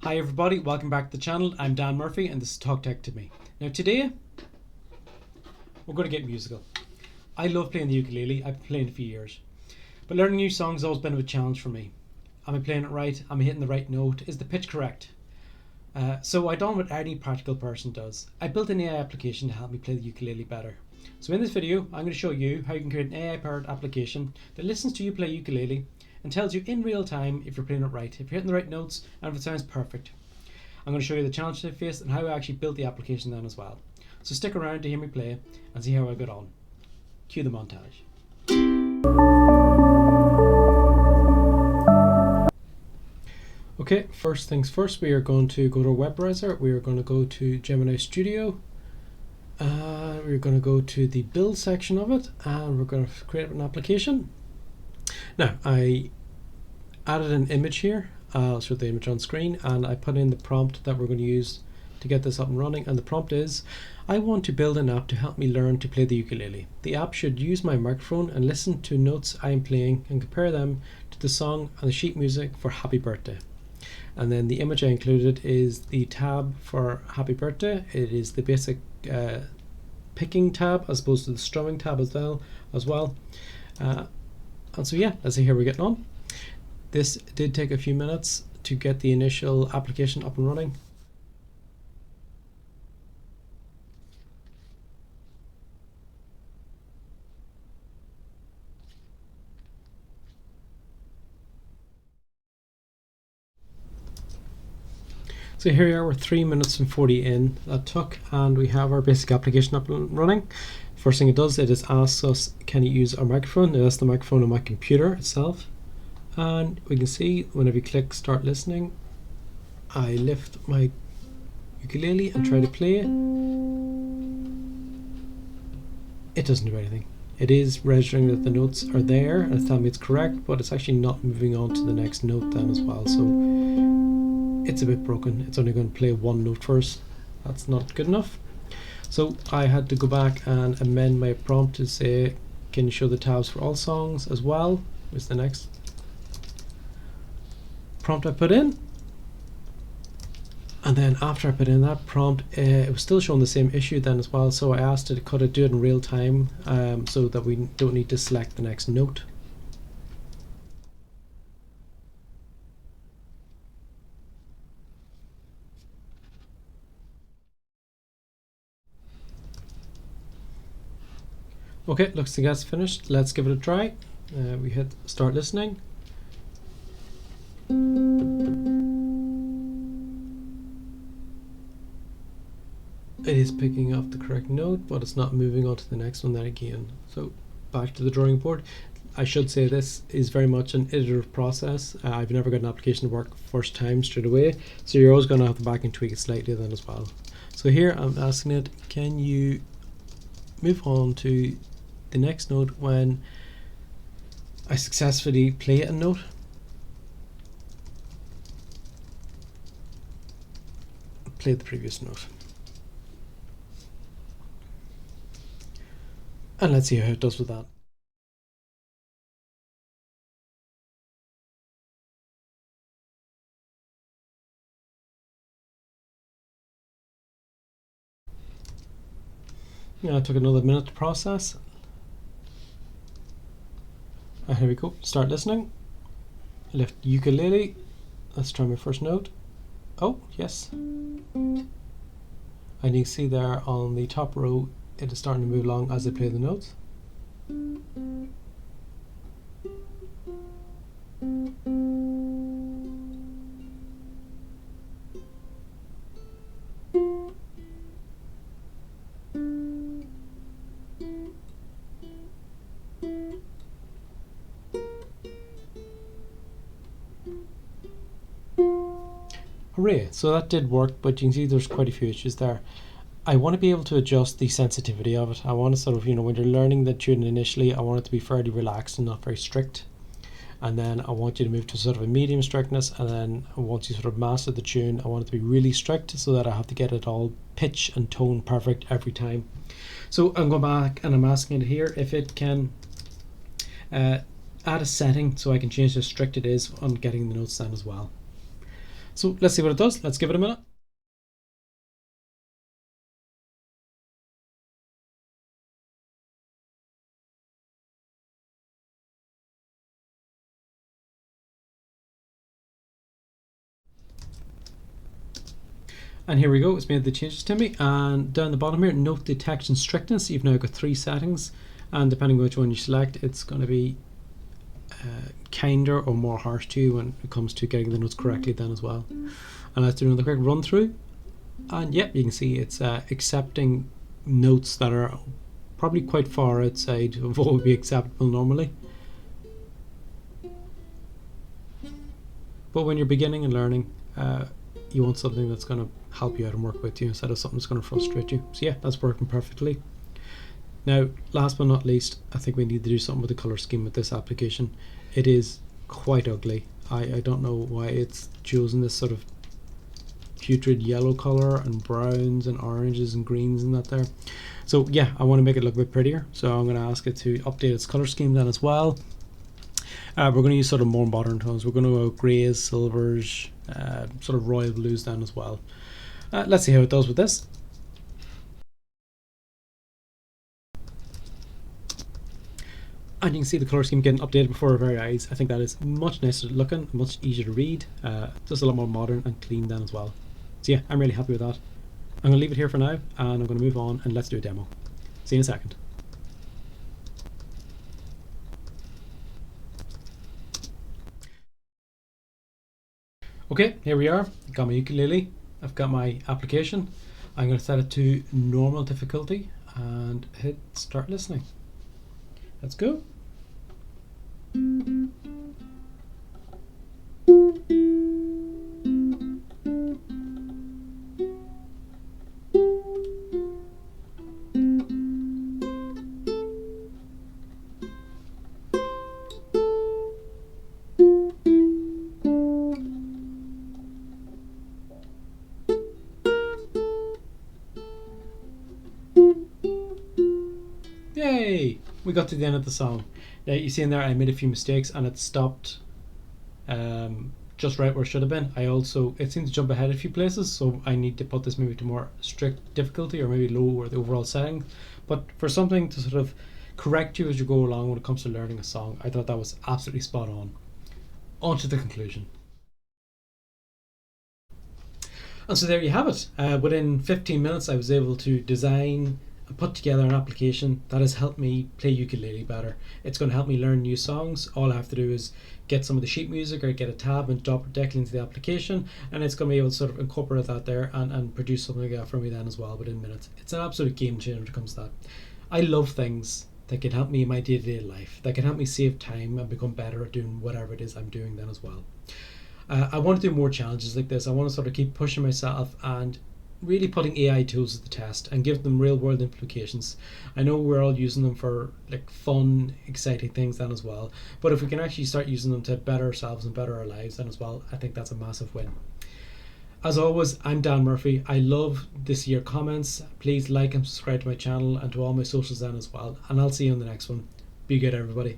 Hi everybody, welcome back to the channel. I'm Dan Murphy and this is Talk Tech to Me. Now today, we're going to get musical. I love playing the ukulele, I've been playing it for years. But learning new songs has always been a challenge for me. Am I playing it right? Am I hitting the right note? Is the pitch correct? So I done what any practical person does. I built an AI application to help me play the ukulele better. So in this video, I'm going to show you how you can create an AI-powered application that listens to you play ukulele and tells you in real time if you're playing it right, if you're hitting the right notes, and if it sounds perfect. I'm going to show you the challenges I faced and how I actually built the application then as well. So stick around to hear me play and see how I got on. Cue the montage. Okay, first things first, we are going to go to our web browser. We are going to go to Gemini Studio. We're going to go to the build section of it and we're going to create an application. Now, I added an image here. I'll show the image on screen, and I put in the prompt that we're going to use to get this up and running. And the prompt is, I want to build an app to help me learn to play the ukulele. The app should use my microphone and listen to notes I am playing and compare them to the song and the sheet music for Happy Birthday. And then the image I included is the tab for Happy Birthday. It is the basic picking tab as opposed to the strumming tab as well. And so yeah, let's see how we're getting on. This did take a few minutes to get the initial application up and running. So here we are, we're 3 minutes and 40 in that took, and we have our basic application up and running. First thing it does, it is asks us, can you use our microphone? Now that's the microphone on my computer itself. And we can see whenever you click start listening, I lift my ukulele and try to play it. It doesn't do anything. It is registering that the notes are there and it's telling me it's correct, but it's actually not moving on to the next note then as well. So it's a bit broken. It's only going to play one note first. That's not good enough. So I had to go back and amend my prompt to say, can you show the tabs for all songs as well? Where's the next prompt I put in? And then after I put in that prompt, it was still showing the same issue then as well. So I asked it, could it do it in real time so that we don't need to select the next note. Okay, looks like that's finished. Let's give it a try. We hit start listening. It is picking up the correct note, but it's not moving on to the next one then again. So back to the drawing board. I should say this is very much an iterative process. I've never got an application to work first time straight away, so you're always going to have to back and tweak it slightly then as well. So here I'm asking it, can you move on to the next note when I successfully play a note. Play the previous note. And let's see how it does with that. Yeah, it took another minute to process. Here we go, start listening. Lift ukulele. Let's try my first note. Oh, yes. And you can see there on the top row, it is starting to move along as I play the notes. Hooray, so that did work, but you can see there's quite a few issues there. I want to be able to adjust the sensitivity of it. I want to sort of, when you're learning the tune initially, I want it to be fairly relaxed and not very strict. And then I want you to move to sort of a medium strictness, and then once you sort of master the tune, I want it to be really strict so that I have to get it all pitch and tone perfect every time. So I'm going back and I'm asking it here if it can add a setting so I can change how strict it is on getting the notes down as well. So let's see what it does. Let's give it a minute. And here we go, it's made the changes to me. And down the bottom here, note detection strictness. You've now got 3 settings, and depending on which one you select, it's going to be kinder or more harsh to you when it comes to getting the notes correctly then as well. And let's do another quick run through. And yep, you can see it's accepting notes that are probably quite far outside of what would be acceptable normally. But when you're beginning and learning, you want something that's going to help you out and work with you instead of something that's going to frustrate you. So yeah, that's working perfectly. Now, last but not least, I think we need to do something with the color scheme with this application. It is quite ugly. I don't know why it's chosen this sort of putrid yellow color and browns and oranges and greens and that there. So yeah, I want to make it look a bit prettier. So I'm going to ask it to update its color scheme then as well. We're going to use sort of more modern tones. We're going to go greys, silvers, sort of royal blues then as well. Let's see how it does with this. And you can see the colour scheme getting updated before our very eyes. I think that is much nicer looking, much easier to read, just a lot more modern and clean then as well. So yeah, I'm really happy with that. I'm going to leave it here for now, and I'm going to move on and let's do a demo. See you in a second. Okay, here we are. I've got my ukulele. I've got my application. I'm going to set it to normal difficulty and hit start listening. Let's go. Yay! We got to the end of the song. Now you see in there I made a few mistakes and it stopped just right where it should have been. It seemed to jump ahead a few places, so I need to put this maybe to more strict difficulty or maybe lower the overall setting. But for something to sort of correct you as you go along when it comes to learning a song, I thought that was absolutely spot on. On to the conclusion. And so there you have it. Within 15 minutes I was able to design and put together an application that has helped me play ukulele better. It's going to help me learn new songs. All I have to do is get some of the sheet music or get a tab and drop it directly into the application, and it's going to be able to sort of incorporate that there and produce something like that for me then as well within minutes. It's an absolute game changer when it comes to that. I love things that can help me in my day-to-day life, that can help me save time and become better at doing whatever it is I'm doing then as well. I want to do more challenges like this. I want to sort of keep pushing myself and really putting AI tools to the test and give them real world implications. I know we're all using them for like fun, exciting things then as well, but if we can actually start using them to better ourselves and better our lives then as well, I think that's a massive win. As always, I'm Dan Murphy. I love to see your comments. Please like and subscribe to my channel and to all my socials then as well, and I'll see you in the next one. Be good, everybody.